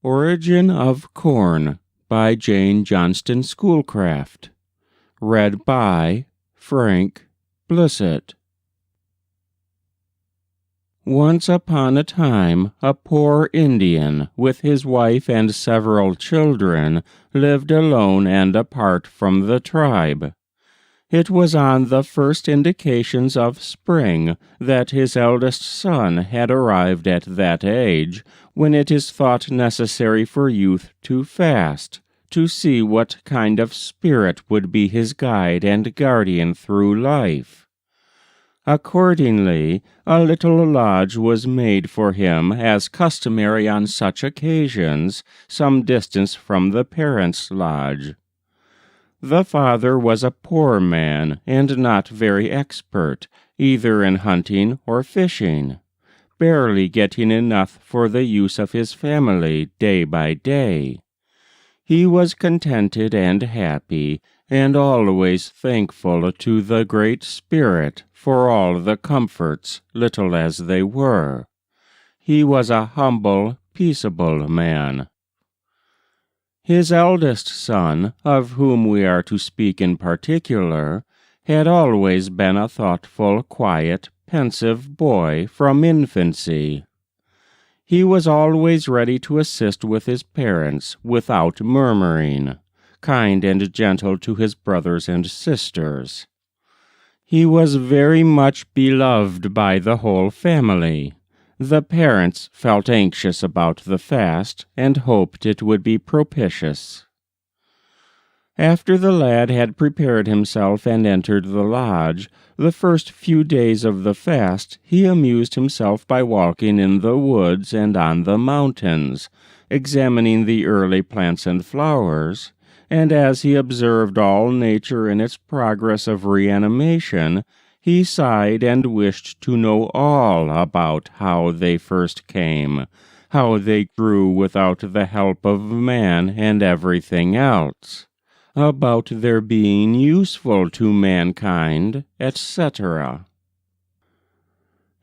Origin of Corn by Johnston Schoolcraft. Read by Frank Blissett. Once upon a time, a poor Indian, with his wife and several children, lived alone and apart from the tribe. It was on the first indications of spring that his eldest son had arrived at that age when it is thought necessary for youth to fast, to see what kind of spirit would be his guide and guardian through life. Accordingly, a little lodge was made for him as customary on such occasions, some distance from the parents' lodge. The father was a poor man, and not very expert, either in hunting or fishing, barely getting enough for the use of his family day by day. He was contented and happy, and always thankful to the Great Spirit for all the comforts, little as they were. He was a humble, peaceable man. His eldest son, of whom we are to speak in particular, had always been a thoughtful, quiet, pensive boy from infancy. He was always ready to assist with his parents without murmuring, kind and gentle to his brothers and sisters. He was very much beloved by the whole family. The parents felt anxious about the fast and hoped it would be propitious. After the lad had prepared himself and entered the lodge, the first few days of the fast he amused himself by walking in the woods and on the mountains, examining the early plants and flowers, and as he observed all nature in its progress of reanimation, he sighed and wished to know all about how they first came, how they grew without the help of man and everything else, about their being useful to mankind, etc.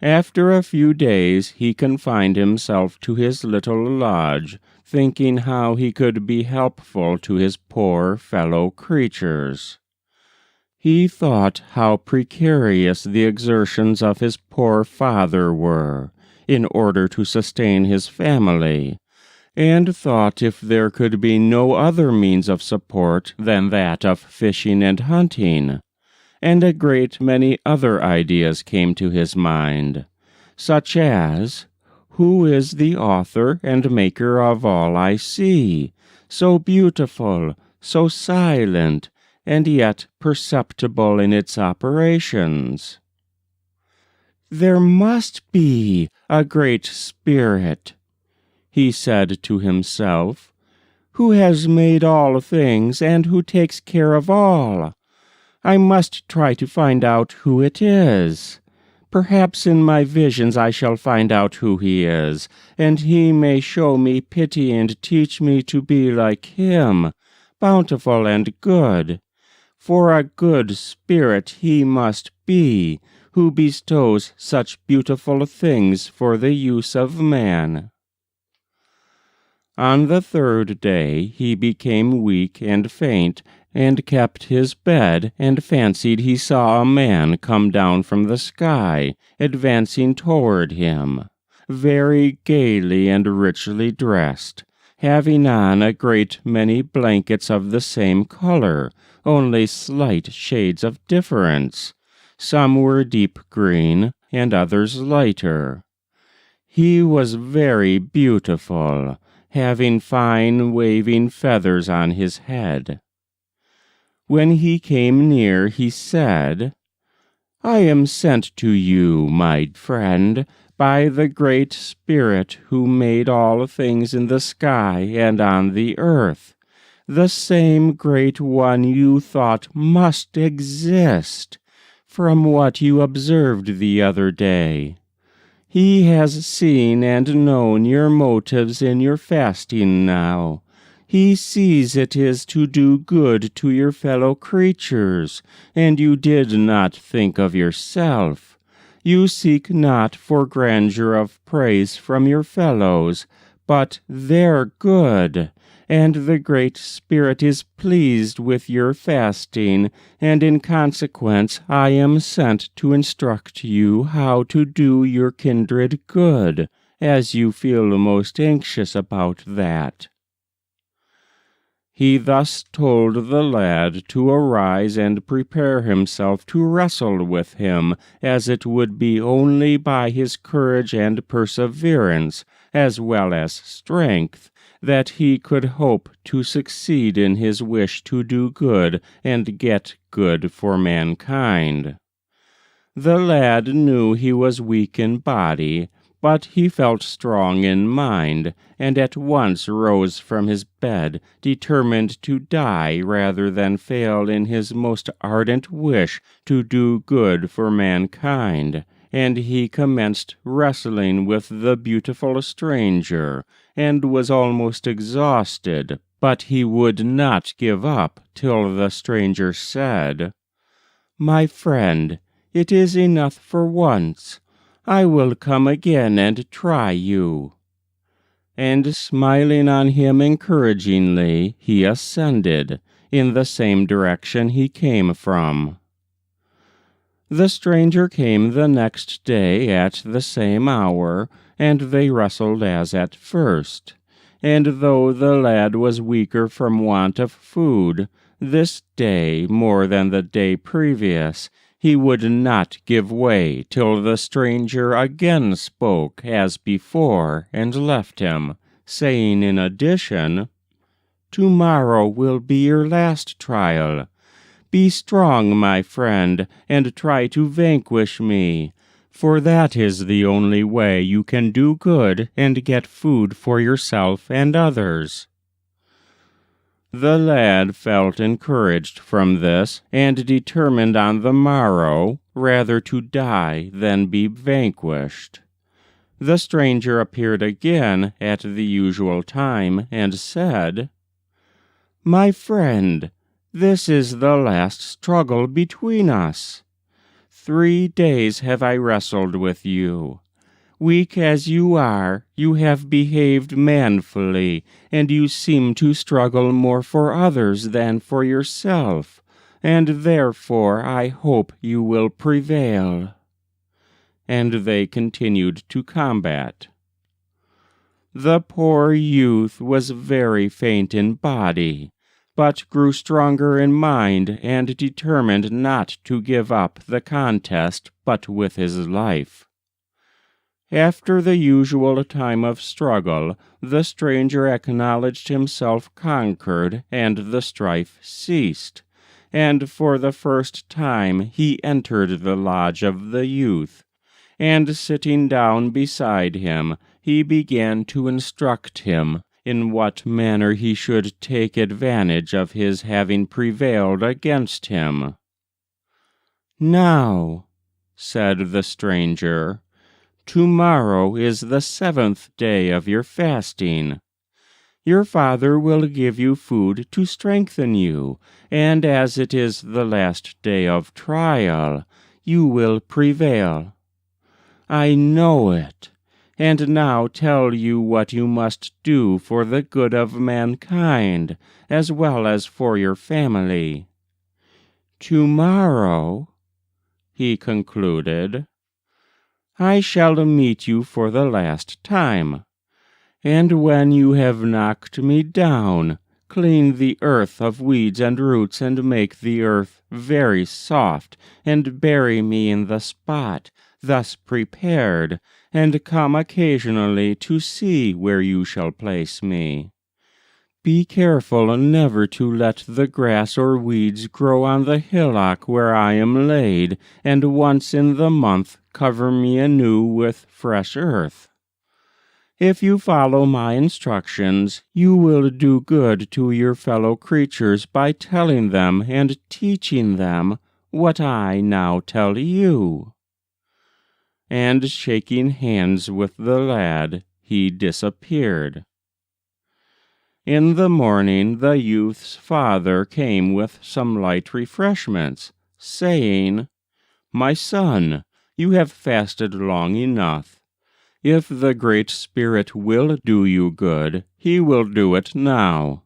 After a few days he confined himself to his little lodge, thinking how he could be helpful to his poor fellow creatures. He thought how precarious the exertions of his poor father were, in order to sustain his family, and thought if there could be no other means of support than that of fishing and hunting, and a great many other ideas came to his mind, such as, who is the author and maker of all I see, so beautiful, so silent, and yet perceptible in its operations? There must be a great spirit, he said to himself, who has made all things and who takes care of all. I must try to find out who it is. Perhaps in my visions I shall find out who he is, and he may show me pity and teach me to be like him, bountiful and good. For a good spirit he must be, who bestows such beautiful things for the use of man. On the third day he became weak and faint, and kept his bed, and fancied he saw a man come down from the sky, advancing toward him, very gaily and richly dressed, having on a great many blankets of the same color, only slight shades of difference. Some were deep green, and others lighter. He was very beautiful, having fine waving feathers on his head. When he came near, he said, I am sent to you, my friend, by the Great Spirit who made all things in the sky and on the earth, the same Great One you thought must exist, from what you observed the other day. He has seen and known your motives in your fasting now. He sees it is to do good to your fellow creatures, and you did not think of yourself. You seek not for grandeur of praise from your fellows, but they're good, and the Great Spirit is pleased with your fasting, and in consequence I am sent to instruct you how to do your kindred good, as you feel most anxious about that." He thus told the lad to arise and prepare himself to wrestle with him, as it would be only by his courage and perseverance, as well as strength, that he could hope to succeed in his wish to do good and get good for mankind. The lad knew he was weak in body, but he felt strong in mind, and at once rose from his bed, determined to die rather than fail in his most ardent wish to do good for mankind, and he commenced wrestling with the beautiful stranger, and was almost exhausted, but he would not give up till the stranger said, "My friend, it is enough for once. I will come again and try you." And smiling on him encouragingly, he ascended in the same direction he came from. The stranger came the next day at the same hour, and they wrestled as at first. And though the lad was weaker from want of food, this day more than the day previous, he would not give way till the stranger again spoke as before and left him, saying in addition, "Tomorrow will be your last trial. Be strong, my friend, and try to vanquish me, for that is the only way you can do good and get food for yourself and others." The lad felt encouraged from this, and determined on the morrow rather to die than be vanquished. The stranger appeared again at the usual time, and said, "My friend, this is the last struggle between us. 3 days have I wrestled with you. Weak as you are, you have behaved manfully, and you seem to struggle more for others than for yourself, and therefore I hope you will prevail." And they continued to combat. The poor youth was very faint in body, but grew stronger in mind and determined not to give up the contest but with his life. After the usual time of struggle, the stranger acknowledged himself conquered, and the strife ceased, and for the first time he entered the lodge of the youth, and sitting down beside him, he began to instruct him in what manner he should take advantage of his having prevailed against him. "Now," said the stranger, "tomorrow is the 7th day of your fasting. Your father will give you food to strengthen you, and as it is the last day of trial, you will prevail. I know it, and now tell you what you must do for the good of mankind, as well as for your family. Tomorrow," he concluded, "I shall meet you for the last time, and when you have knocked me down, clean the earth of weeds and roots and make the earth very soft, and bury me in the spot thus prepared, and come occasionally to see where you shall place me. Be careful never to let the grass or weeds grow on the hillock where I am laid, and once in the month cover me anew with fresh earth. If you follow my instructions, you will do good to your fellow creatures by telling them and teaching them what I now tell you." And shaking hands with the lad, he disappeared. In the morning the youth's father came with some light refreshments, saying, "My son, you have fasted long enough. If the Great Spirit will do you good, he will do it now.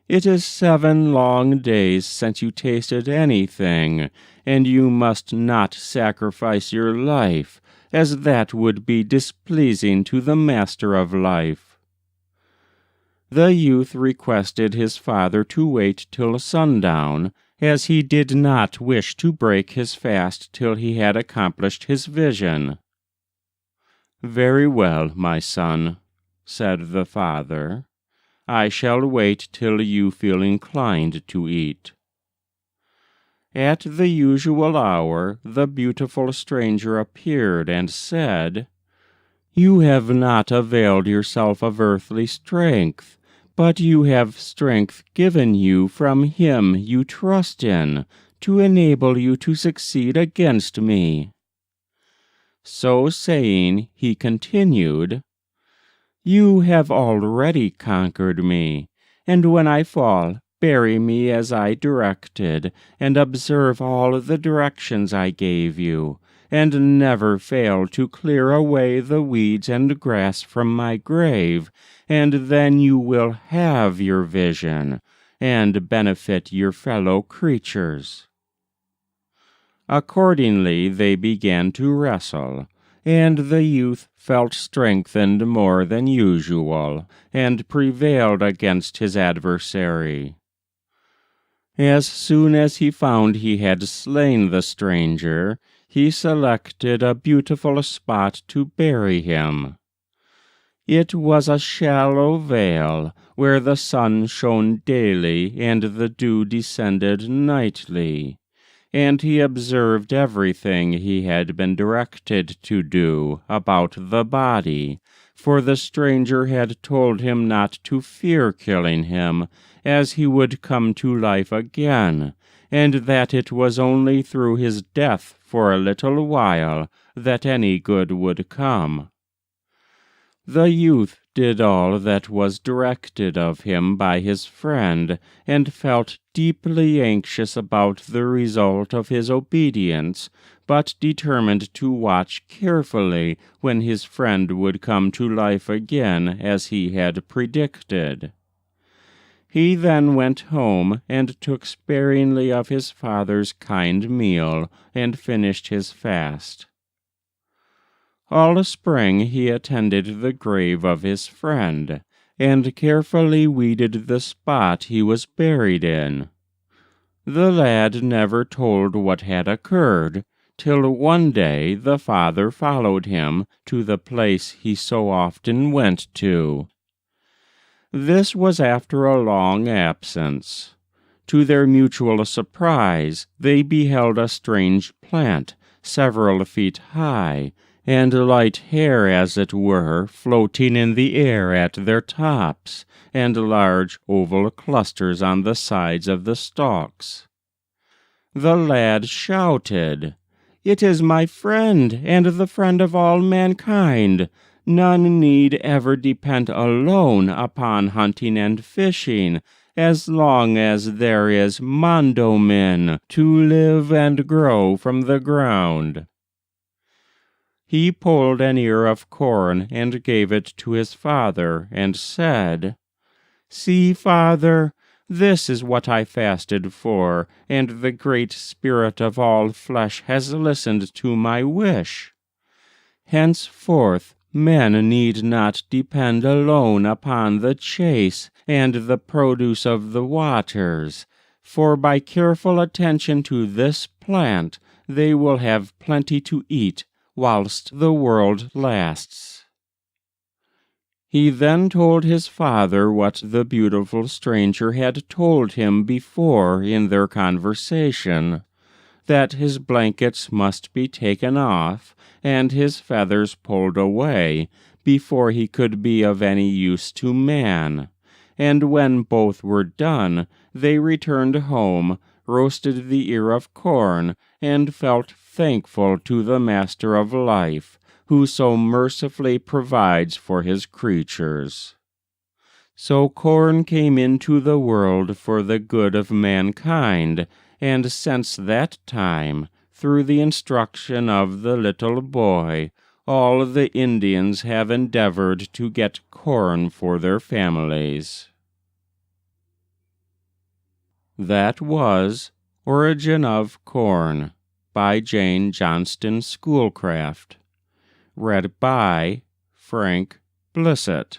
It is 7 long days since you tasted anything, and you must not sacrifice your life, as that would be displeasing to the Master of Life." The youth requested his father to wait till sundown, as he did not wish to break his fast till he had accomplished his vision. "Very well, my son," said the father. "I shall wait till you feel inclined to eat." At the usual hour the beautiful stranger appeared and said, "You have not availed yourself of earthly strength, but you have strength given you from him you trust in, to enable you to succeed against me." So saying, he continued, "You have already conquered me, and when I fall, bury me as I directed, and observe all the directions I gave you, and never fail to clear away the weeds and grass from my grave, and then you will have your vision, and benefit your fellow creatures." Accordingly they began to wrestle, and the youth felt strengthened more than usual, and prevailed against his adversary. As soon as he found he had slain the stranger, he selected a beautiful spot to bury him. It was a shallow vale, where the sun shone daily and the dew descended nightly, and he observed everything he had been directed to do about the body, for the stranger had told him not to fear killing him, as he would come to life again, and that it was only through his death for a little while that any good would come. The youth did all that was directed of him by his friend, and felt deeply anxious about the result of his obedience, but determined to watch carefully when his friend would come to life again as he had predicted. He then went home and took sparingly of his father's kind meal, and finished his fast. All spring he attended the grave of his friend, and carefully weeded the spot he was buried in. The lad never told what had occurred, till one day the father followed him to the place he so often went to. This was after a long absence. To their mutual surprise, they beheld a strange plant, several feet high, and light hair, as it were, floating in the air at their tops, and large oval clusters on the sides of the stalks. The lad shouted, "It is my friend, and the friend of all mankind. None need ever depend alone upon hunting and fishing, as long as there is Mondomin to live and grow from the ground." He pulled an ear of corn and gave it to his father, and said, "See, father, this is what I fasted for, and the Great Spirit of all flesh has listened to my wish. Henceforth men need not depend alone upon the chase and the produce of the waters, for by careful attention to this plant they will have plenty to eat whilst the world lasts." He then told his father what the beautiful stranger had told him before in their conversation, that his blankets must be taken off, and his feathers pulled away, before he could be of any use to man. And when both were done, they returned home, roasted the ear of corn, and felt thankful to the Master of Life, who so mercifully provides for his creatures. So corn came into the world for the good of mankind, and since that time, through the instruction of the little boy, all the Indians have endeavored to get corn for their families. That was Origin of Corn by Johnston Schoolcraft. Read by Frank Blissett.